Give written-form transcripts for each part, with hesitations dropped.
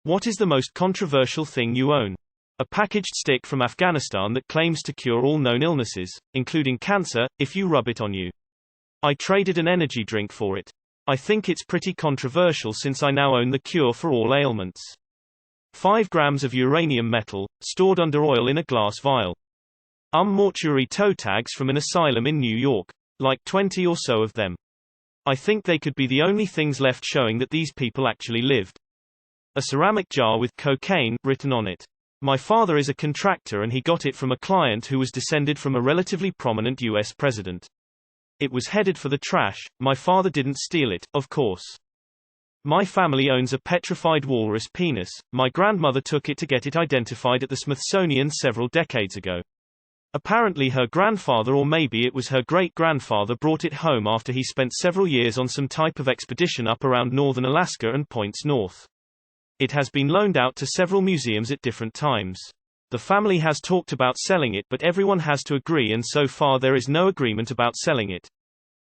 What is the most controversial thing you own? A packaged stick from Afghanistan that claims to cure all known illnesses, including cancer, if you rub it on you. I traded an energy drink for it. I think it's pretty controversial since I now own the cure for all ailments. 5 grams of uranium metal, stored under oil in a glass vial. Mortuary toe tags from an asylum in New York. Like 20 or so of them. I think they could be the only things left showing that these people actually lived. A ceramic jar with cocaine written on it. My father is a contractor and he got it from a client who was descended from a relatively prominent US president. It was headed for the trash. My father didn't steal it, of course. My family owns a petrified walrus penis. My grandmother took it to get it identified at the Smithsonian several decades ago. Apparently her grandfather, or maybe it was her great-grandfather, brought it home after he spent several years on some type of expedition up around northern Alaska and points north. It has been loaned out to several museums at different times. The family has talked about selling it, but everyone has to agree, and so far there is no agreement about selling it.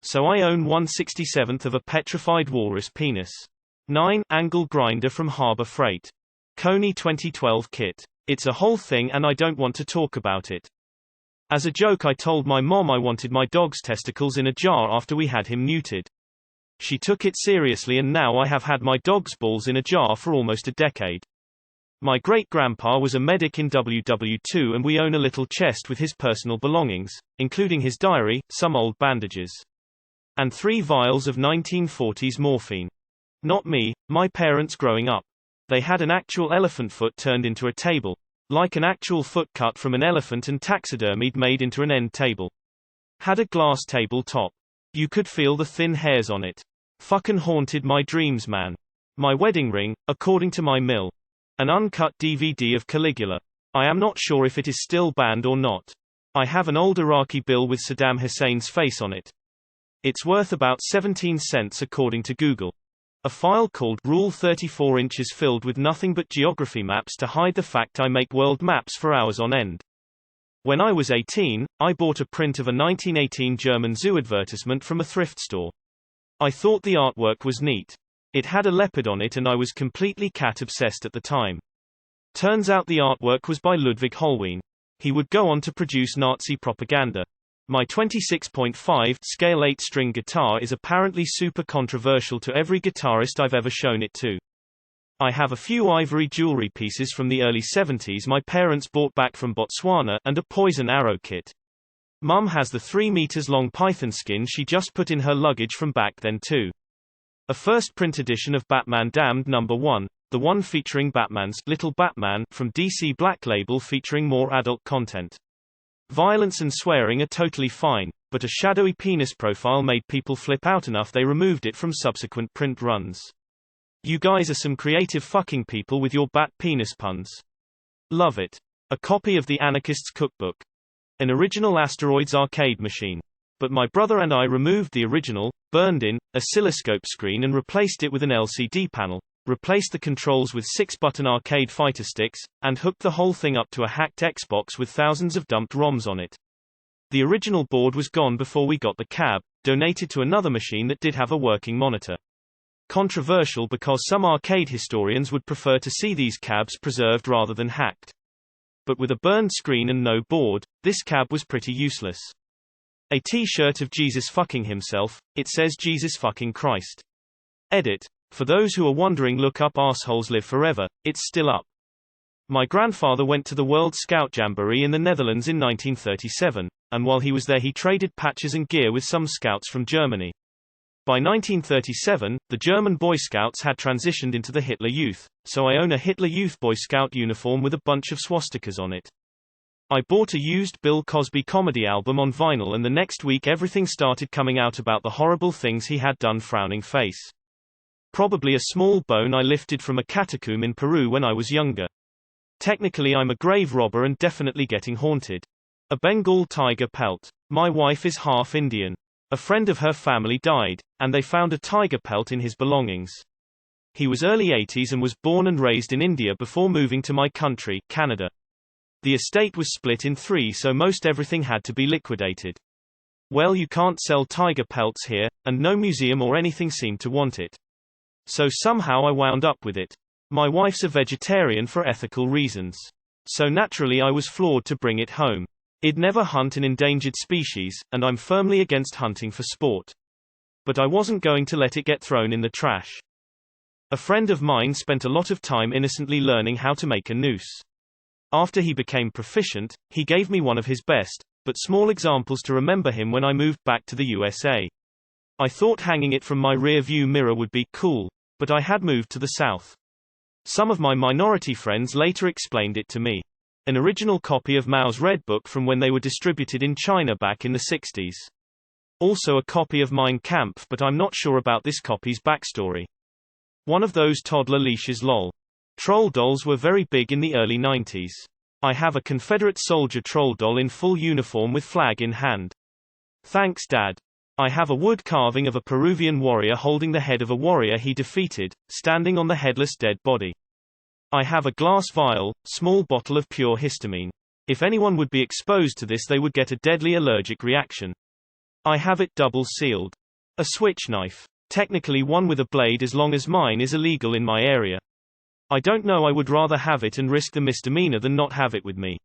So I own 1/67 of a petrified walrus penis. 9. Angle grinder from Harbor Freight. Coney 2012 kit. It's a whole thing and I don't want to talk about it. As a joke I told my mom I wanted my dog's testicles in a jar after we had him neutered. She took it seriously and now I have had my dog's balls in a jar for almost a decade. My great-grandpa was a medic in WW2 and we own a little chest with his personal belongings, including his diary, some old bandages, and 3 vials of 1940s morphine. Not me, my parents growing up. They had an actual elephant foot turned into a table. Like an actual foot cut from an elephant and taxidermied made into an end table. Had a glass table top. You could feel the thin hairs on it. Fucking haunted my dreams, man. My wedding ring, according to my mill. An uncut DVD of Caligula. I am not sure if it is still banned or not. I have an old Iraqi bill with Saddam Hussein's face on it. It's worth about 17 cents according to Google. A file called Rule 34 inches filled with nothing but geography maps to hide the fact I make world maps for hours on end. When I was 18, I bought a print of a 1918 German zoo advertisement from a thrift store. I thought the artwork was neat. It had a leopard on it and I was completely cat-obsessed at the time. Turns out the artwork was by Ludwig Holwein. He would go on to produce Nazi propaganda. My 26.5 scale 8-string guitar is apparently super controversial to every guitarist I've ever shown it to. I have a few ivory jewelry pieces from the early 70s my parents brought back from Botswana, and a poison arrow kit. Mum has the 3 meters long python skin she just put in her luggage from back then too. A first print edition of Batman Damned No. 1, the one featuring Batman's Little Batman from DC Black Label featuring more adult content. Violence and swearing are totally fine, but a shadowy penis profile made people flip out enough they removed it from subsequent print runs. You guys are some creative fucking people with your bat penis puns. Love it. A copy of the Anarchist's Cookbook. An original Asteroids arcade machine. But my brother and I removed the original, burned-in, oscilloscope screen and replaced it with an LCD panel, replaced the controls with 6-button arcade fighter sticks, and hooked the whole thing up to a hacked Xbox with thousands of dumped ROMs on it. The original board was gone before we got the cab, donated to another machine that did have a working monitor. Controversial because some arcade historians would prefer to see these cabs preserved rather than hacked. But with a burned screen and no board, this cab was pretty useless. A t-shirt of Jesus fucking himself, it says Jesus fucking Christ. Edit. For those who are wondering, look up Arseholes Live Forever, it's still up. My grandfather went to the World Scout Jamboree in the Netherlands in 1937, and while he was there he traded patches and gear with some scouts from Germany. By 1937, the German Boy Scouts had transitioned into the Hitler Youth, so I own a Hitler Youth Boy Scout uniform with a bunch of swastikas on it. I bought a used Bill Cosby comedy album on vinyl and the next week everything started coming out about the horrible things he had done. Frowning face. Probably a small bone I lifted from a catacomb in Peru when I was younger. Technically I'm a grave robber and definitely getting haunted. A Bengal tiger pelt. My wife is half Indian. A friend of her family died, and they found a tiger pelt in his belongings. He was early 80s and was born and raised in India before moving to my country, Canada. The estate was split in 3, so most everything had to be liquidated. Well, you can't sell tiger pelts here, and no museum or anything seemed to want it. So somehow I wound up with it. My wife's a vegetarian for ethical reasons. So naturally I was floored to bring it home. I'd never hunt an endangered species, and I'm firmly against hunting for sport. But I wasn't going to let it get thrown in the trash. A friend of mine spent a lot of time innocently learning how to make a noose. After he became proficient, he gave me one of his best, but small examples to remember him when I moved back to the USA. I thought hanging it from my rear-view mirror would be cool, but I had moved to the South. Some of my minority friends later explained it to me. An original copy of Mao's Red Book from when they were distributed in China back in the 60s. Also a copy of Mein Kampf, but I'm not sure about this copy's backstory. One of those toddler leashes lol. Troll dolls were very big in the early 90s. I have a Confederate soldier troll doll in full uniform with flag in hand. Thanks Dad. I have a wood carving of a Peruvian warrior holding the head of a warrior he defeated, standing on the headless dead body. I have a glass vial, small bottle of pure histamine. If anyone would be exposed to this they would get a deadly allergic reaction. I have it double sealed. A switch knife. Technically one with a blade as long as mine is illegal in my area. I don't know, I would rather have it and risk the misdemeanor than not have it with me.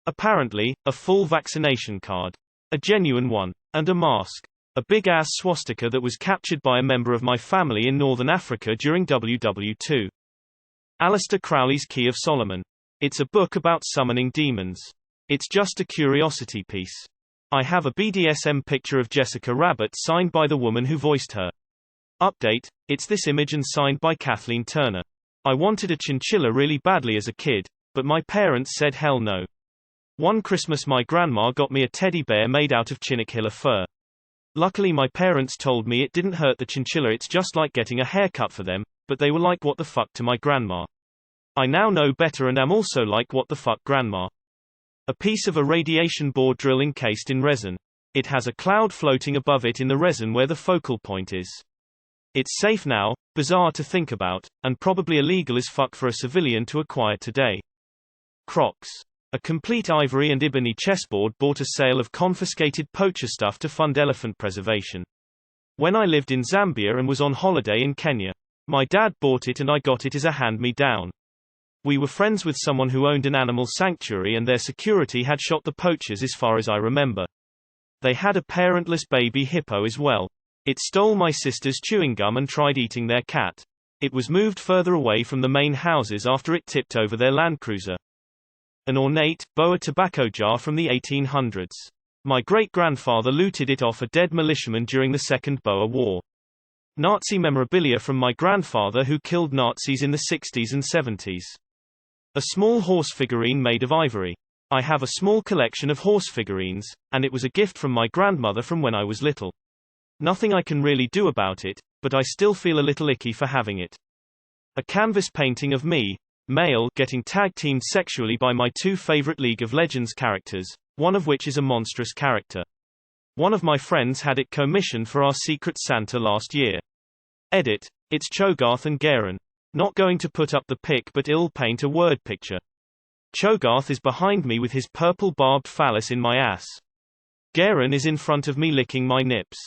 Apparently, a full vaccination card. A genuine one. And a mask. A big-ass swastika that was captured by a member of my family in Northern Africa during WW2. Aleister Crowley's Key of Solomon. It's a book about summoning demons. It's just a curiosity piece. I have a BDSM picture of Jessica Rabbit signed by the woman who voiced her. Update, it's this image and signed by Kathleen Turner. I wanted a chinchilla really badly as a kid, but my parents said hell no. One Christmas my grandma got me a teddy bear made out of Chinchilla fur. Luckily my parents told me it didn't hurt the chinchilla, it's just like getting a haircut for them, but they were like what the fuck to my grandma. I now know better and am also like what the fuck grandma. A piece of a radiation bore drill encased in resin. It has a cloud floating above it in the resin where the focal point is. It's safe now, bizarre to think about, and probably illegal as fuck for a civilian to acquire today. Crocs. A complete ivory and ebony chessboard bought a sale of confiscated poacher stuff to fund elephant preservation. When I lived in Zambia and was on holiday in Kenya. My dad bought it and I got it as a hand-me-down. We were friends with someone who owned an animal sanctuary and their security had shot the poachers as far as I remember. They had a parentless baby hippo as well. It stole my sister's chewing gum and tried eating their cat. It was moved further away from the main houses after it tipped over their Land Cruiser. An ornate, Boer tobacco jar from the 1800s. My great-grandfather looted it off a dead militiaman during the Second Boer War. Nazi memorabilia from my grandfather who killed Nazis in the 60s and 70s. A small horse figurine made of ivory. I have a small collection of horse figurines, and it was a gift from my grandmother from when I was little. Nothing I can really do about it, but I still feel a little icky for having it. A canvas painting of me, male, getting tag-teamed sexually by my two favorite League of Legends characters, one of which is a monstrous character. One of my friends had it commissioned for our Secret Santa last year. Edit, it's Cho'Gath and Garen. Not going to put up the pic but I'll paint a word picture. Cho'Gath is behind me with his purple barbed phallus in my ass. Garen is in front of me licking my nips.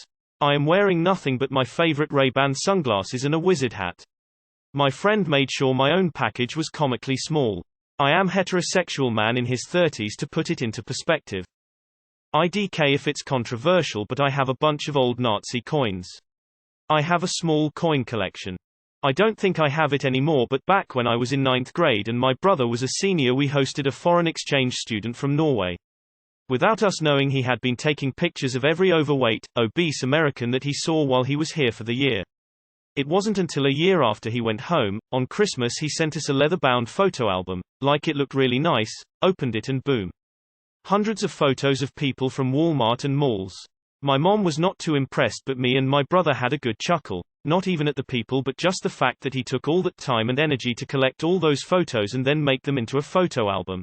I am wearing nothing but my favorite Ray-Ban sunglasses and a wizard hat. My friend made sure my own package was comically small. I am heterosexual man in his 30s to put it into perspective. IDK if it's controversial, but I have a bunch of old Nazi coins. I have a small coin collection. I don't think I have it anymore, but back when I was in 9th grade and my brother was a senior we hosted a foreign exchange student from Norway. Without us knowing he had been taking pictures of every overweight, obese American that he saw while he was here for the year. It wasn't until a year after he went home, on Christmas he sent us a leather-bound photo album, like it looked really nice, opened it and boom. Hundreds of photos of people from Walmart and malls. My mom was not too impressed, but me and my brother had a good chuckle, not even at the people but just the fact that he took all that time and energy to collect all those photos and then make them into a photo album.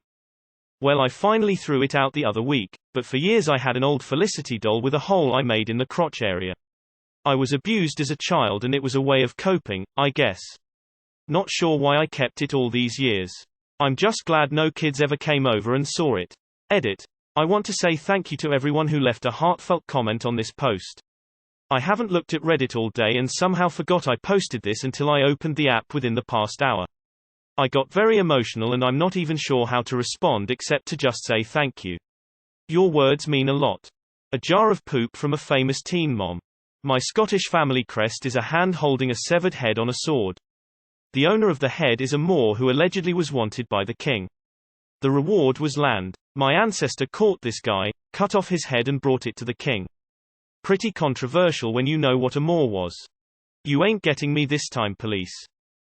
Well, I finally threw it out the other week, but for years I had an old Felicity doll with a hole I made in the crotch area. I was abused as a child and it was a way of coping, I guess. Not sure why I kept it all these years. I'm just glad no kids ever came over and saw it. Edit. I want to say thank you to everyone who left a heartfelt comment on this post. I haven't looked at Reddit all day and somehow forgot I posted this until I opened the app within the past hour. I got very emotional and I'm not even sure how to respond except to just say thank you. Your words mean a lot. A jar of poop from a famous teen mom. My Scottish family crest is a hand holding a severed head on a sword. The owner of the head is a Moor who allegedly was wanted by the king. The reward was land. My ancestor caught this guy, cut off his head and brought it to the king. Pretty controversial when you know what a Moor was. You ain't getting me this time, police.